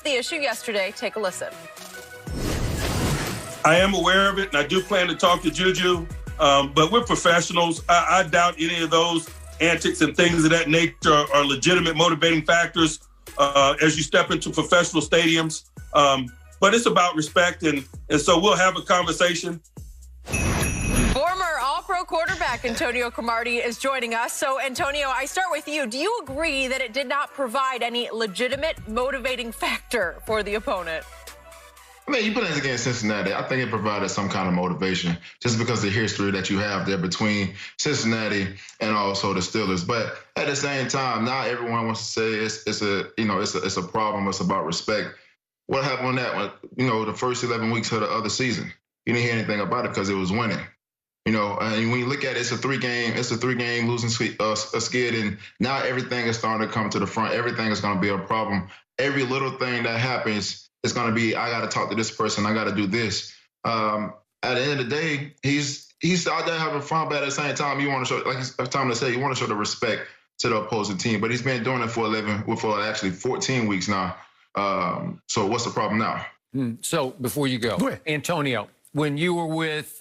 the issue yesterday. Take a listen. I am aware of it, and I do plan to talk to JuJu, but we're professionals. I doubt any of those antics and things of that nature are legitimate motivating factors as you step into professional stadiums. But it's about respect, and so we'll have a conversation. Former All-Pro quarterback Antonio Cromartie is joining us. So, Antonio, I start with you. Do you agree that it did not provide any legitimate motivating factor for the opponent? I mean, you put it against Cincinnati. I think it provided some kind of motivation just because of the history that you have there between Cincinnati and also the Steelers. But at the same time, not everyone wants to say it's a problem. It's about respect. What happened on that one? The first 11 weeks of the other season, you didn't hear anything about it because it was winning. And when you look at it, it's a three-game losing skid, and now everything is starting to come to the front. Everything is going to be a problem. Every little thing that happens, it's going to be, I got to talk to this person. I got to do this. At the end of the day, he's out there having fun, but at the same time, you want to show, like Tom said, you want to show the respect to the opposing team. But he's been doing it for 14 weeks now. So what's the problem now? So before you go Antonio, when you were with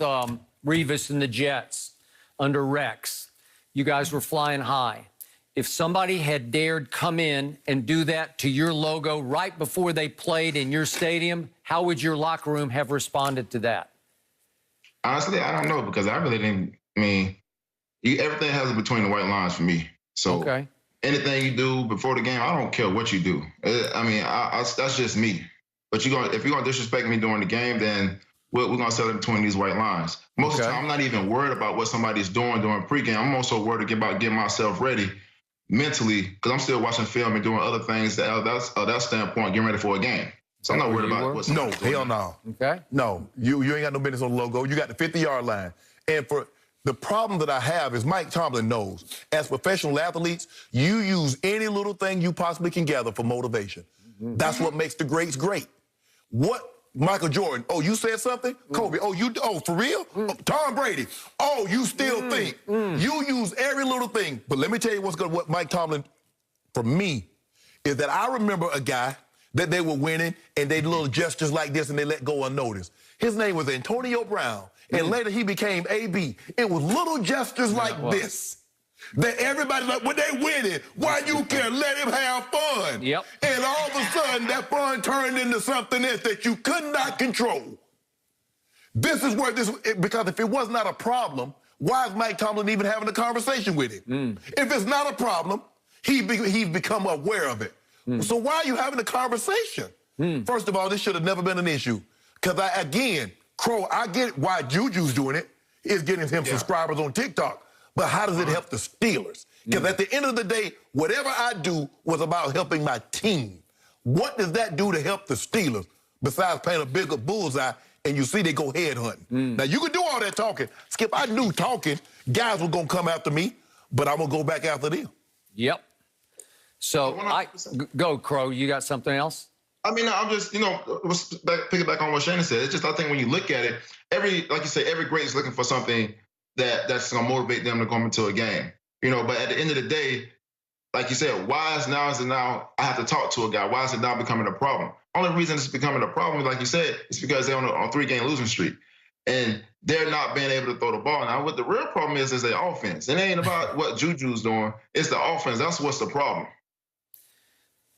Revis and the Jets under Rex, you guys were flying high. If somebody had dared come in and do that to your logo right before they played in your stadium, how would your locker room have responded to that? Honestly, I don't know, because I really didn't. I mean, everything has it between the white lines for me. So anything you do before the game, I don't care what you do. I mean, that's just me. But if you're gonna disrespect me during the game, then we're gonna set it between these white lines. Most of the time, I'm not even worried about what somebody's doing during pregame. I'm also worried about getting myself ready mentally, because I'm still watching film and doing other things that standpoint, getting ready for a game. So I'm not worried about what's no, hell no. Okay. No, you ain't got no business on the logo. You got the 50-yard line. And for the problem that I have is Mike Tomlin knows, as professional athletes, you use any little thing you possibly can gather for motivation. That's what makes the greats great. What Michael Jordan, oh, you said something? Kobe, oh, for real? Oh, Tom Brady, oh, you still think. You use every little thing. But let me tell you what Mike Tomlin, for me, is that I remember a guy that they were winning and they did little gestures like this and they let go unnoticed. His name was Antonio Brown, and later he became AB. It was little gestures like this that everybody, like, when they winning, why you care? Let him have fun. And all of a sudden, that fun turned into something else that you could not control. This is where because if it was not a problem, why is Mike Tomlin even having a conversation with him? If it's not a problem, he's become aware of it. So why are you having a conversation? First of all, this should have never been an issue. Because again, Crow, I get why JuJu's doing it, is getting him subscribers on TikTok. But how does it help the Steelers? Because at the end of the day, whatever I do was about helping my team. What does that do to help the Steelers besides paint a bigger bullseye and you see they go head hunting? Now, you can do all that talking. Skip, I knew talking, guys were going to come after me, but I'm going to go back after them. So, go, Crow. You got something else? I mean, I'm just, piggyback on what Shannon said. It's just, I think when you look at it, like you say, every great is looking for something that's going to motivate them to come into a game. But at the end of the day, like you said, why is it now I have to talk to a guy? Why is it now becoming a problem? Only reason it's becoming a problem, like you said, is because they're on a 3-game losing streak. And they're not being able to throw the ball. Now, what the real problem is their offense. It ain't about what JuJu's doing. It's the offense. That's what's the problem.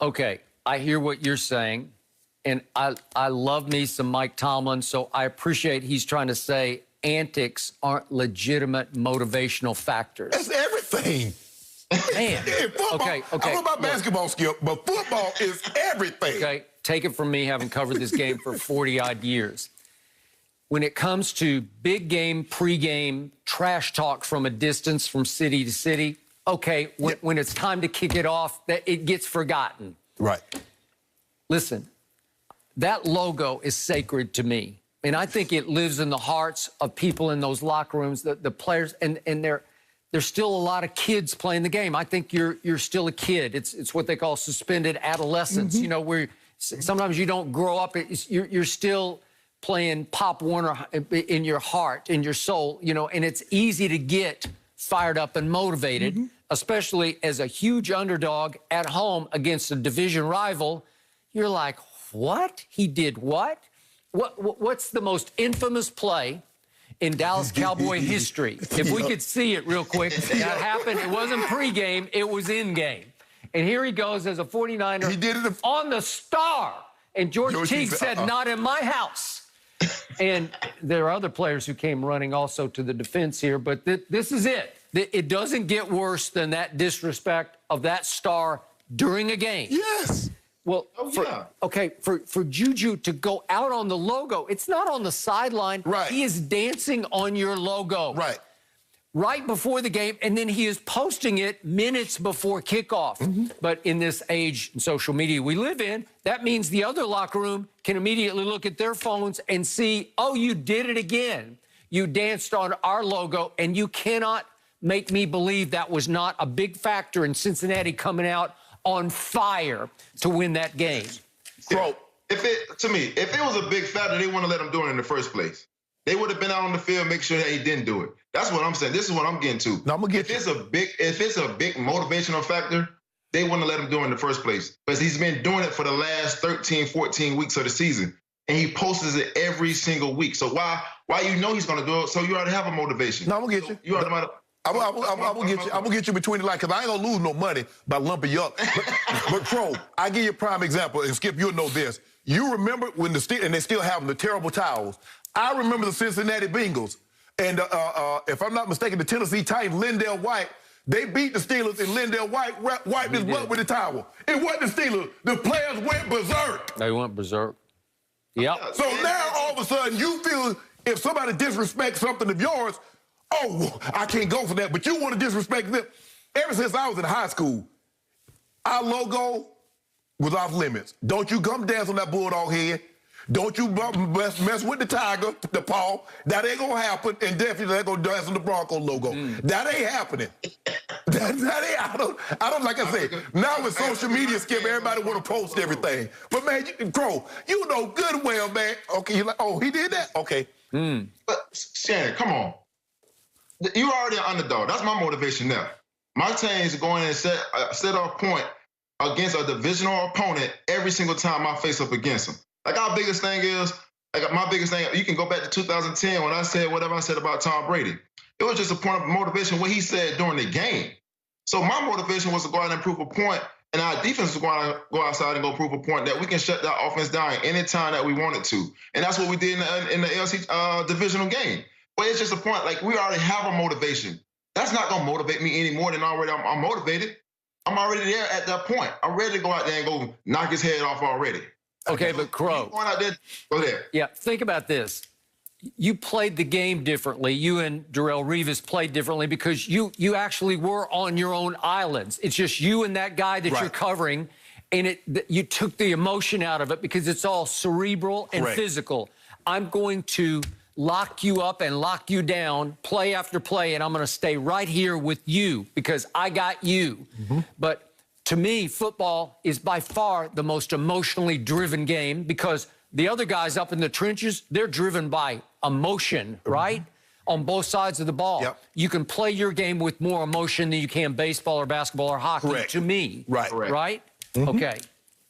Okay, I hear what you're saying. And I love me some Mike Tomlin, so I appreciate he's trying to say antics aren't legitimate motivational factors. That's everything. Man. Football, I don't know about basketball, Skip, but football is everything. Okay, take it from me, having covered this game for 40-odd years. When it comes to big game, pregame, trash talk from a distance, from city to city, okay, when it's time to kick it off, it gets forgotten. Right. Listen, that logo is sacred to me. And I think it lives in the hearts of people in those locker rooms, the players, and there's still a lot of kids playing the game. I think you're still a kid. It's what they call suspended adolescence, where sometimes you don't grow up. You're still playing Pop Warner in your heart, in your soul, and it's easy to get fired up and motivated, especially as a huge underdog at home against a division rival. You're like, what? He did what? What's the most infamous play in Dallas Cowboy history? If we could see it real quick, that happened. It wasn't pregame, it was in-game. And here he goes as a 49er. He did it on the star. And George Teague said, not in my house. And there are other players who came running also to the defense here, but this is it. It doesn't get worse than that disrespect of that star during a game. Yes. Well, for JuJu to go out on the logo, it's not on the sideline. Right. He is dancing on your logo. Right. Right before the game, and then he is posting it minutes before kickoff. But in this age and social media we live in, that means the other locker room can immediately look at their phones and see, oh, you did it again. You danced on our logo, and you cannot make me believe that was not a big factor in Cincinnati coming out on fire to win that game. Bro, if it was a big factor, they wouldn't have let him do it in the first place. They would have been out on the field, make sure that he didn't do it. That's what I'm saying. This is what I'm getting to. No, I'm gonna get if it's a big motivational factor, they wouldn't have let him do it in the first place. Because he's been doing it for the last 13, 14 weeks of the season. And he posts it every single week. So why you know he's gonna do it? So you already have a motivation. No, I'm gonna get you. You already I'm gonna get you between the lines because I ain't gonna lose no money by lumping you up. But Crow, I give you a prime example, and Skip, you'll know this. You remember when and they still have them, the terrible towels. I remember the Cincinnati Bengals, and if I'm not mistaken, the Tennessee Titans, Lindell White, they beat the Steelers, and Lindell White wiped his butt with a towel. It wasn't the Steelers. The players went berserk. They went berserk. Yep. So now all of a sudden you feel if somebody disrespects something of yours, oh, I can't go for that, but you want to disrespect them. Ever since I was in high school, our logo was off limits. Don't you come dance on that bulldog head. Don't you mess with the tiger, the paw. That ain't gonna happen, and definitely they're gonna dance on the Bronco logo. That ain't happening. that ain't. I don't like I say. Now with social media, Skip, everybody want to post everything. But man, Crow, you know good and well, man. Okay, you're like, oh, he did that. Okay. But Shannon, come on. You're already an underdog. That's my motivation now. My team is going and set off point against a divisional opponent every single time I face up against them. Like our biggest thing is, my biggest thing, you can go back to 2010 when I said whatever I said about Tom Brady. It was just a point of motivation, what he said during the game. So my motivation was to go out and prove a point, and our defense was going to go outside and go prove a point that we can shut that offense down any time that we wanted to. And that's what we did in the ALC divisional game. But it's just a point, like we already have a motivation. That's not going to motivate me any more than already I'm motivated. I'm already there at that point. I'm ready to go out there and go knock his head off already. Okay, but Crow. Going out there, go there. Yeah, think about this. You played the game differently. You and Darrelle Revis played differently because you actually were on your own islands. It's just you and that guy that you're covering, and you took the emotion out of it because it's all cerebral and physical. I'm going to lock you up and lock you down play after play, and I'm going to stay right here with you because I got you. But to me, football is by far the most emotionally driven game because the other guys up in the trenches, they're driven by emotion, right? On both sides of the ball. You can play your game with more emotion than you can baseball or basketball or hockey, to me. Right? Okay.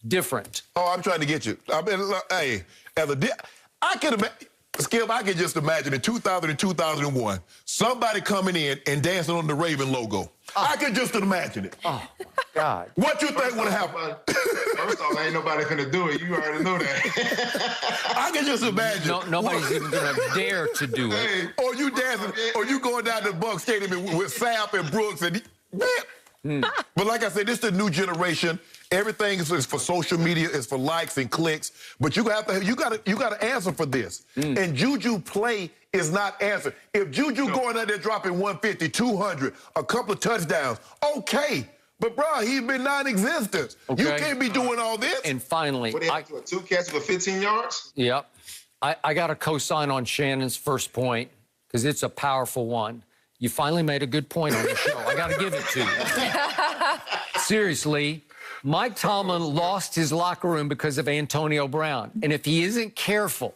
Different. Oh, I'm trying to get you. I mean, hey, I can imagine. Skip, I can just imagine in 2000 and 2001, somebody coming in and dancing on the Raven logo. I can just imagine it. Oh, my God. What you think would happen? First off, ain't nobody finna do it. You already know that. I can just imagine. Nobody's even going to dare to do it. Hey, or you dancing, or you going down to the Bucs Stadium with Sapp and Brooks and... But like I said, this is the new generation. Everything is for social media, is for likes and clicks. But you got to answer for this. And JuJu play is not answered. If JuJu going out there dropping 150, 200, a couple of touchdowns, okay. But bro, he's been non-existent. You can't be doing all this. And finally, what, 2 catches for 15 yards? Yep. I got to co-sign on Shannon's first point because it's a powerful one. You finally made a good point on the show. I got to give it to you. Seriously, Mike Tomlin lost his locker room because of Antonio Brown. And if he isn't careful,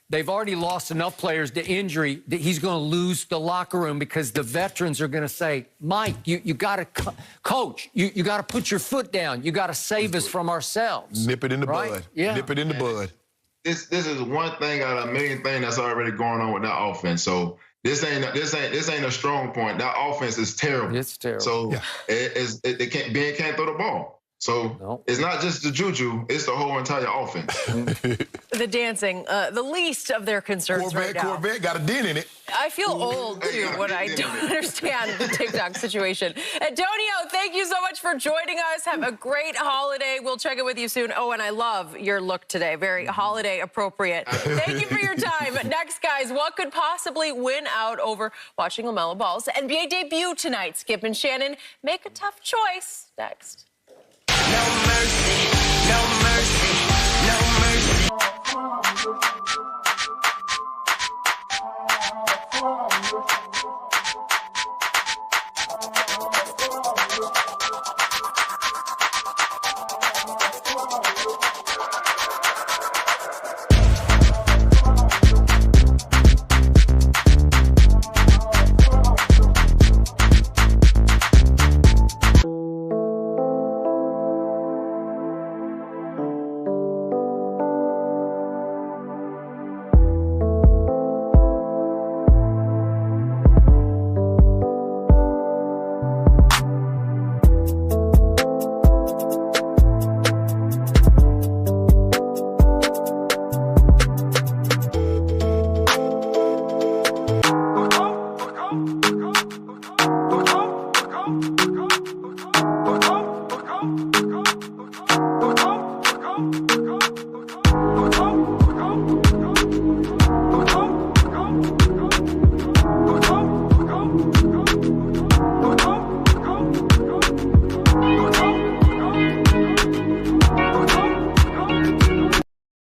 they've already lost enough players to injury that he's going to lose the locker room because the veterans are going to say, Mike, you got to, coach, you got to put your foot down. You got to save us from ourselves. Nip it in the right? bud. Yeah. Nip it in the bud. This is one thing out of a million things that's already going on with that offense. So this ain't a strong point. That offense is terrible. It's terrible. So Ben can't throw the ball. So it's not just the JuJu, it's the whole entire offense. The dancing, the least of their concerns right now. Corvette got a dent in it. I feel old, too, when I don't understand the TikTok situation. Antonio, thank you so much for joining us. Have a great holiday. We'll check in with you soon. Oh, and I love your look today. Very holiday appropriate. Thank you for your time. Next, guys, what could possibly win out over watching LaMelo Ball's NBA debut tonight? Skip and Shannon make a tough choice. Next. No mercy, no mercy, no mercy. Go.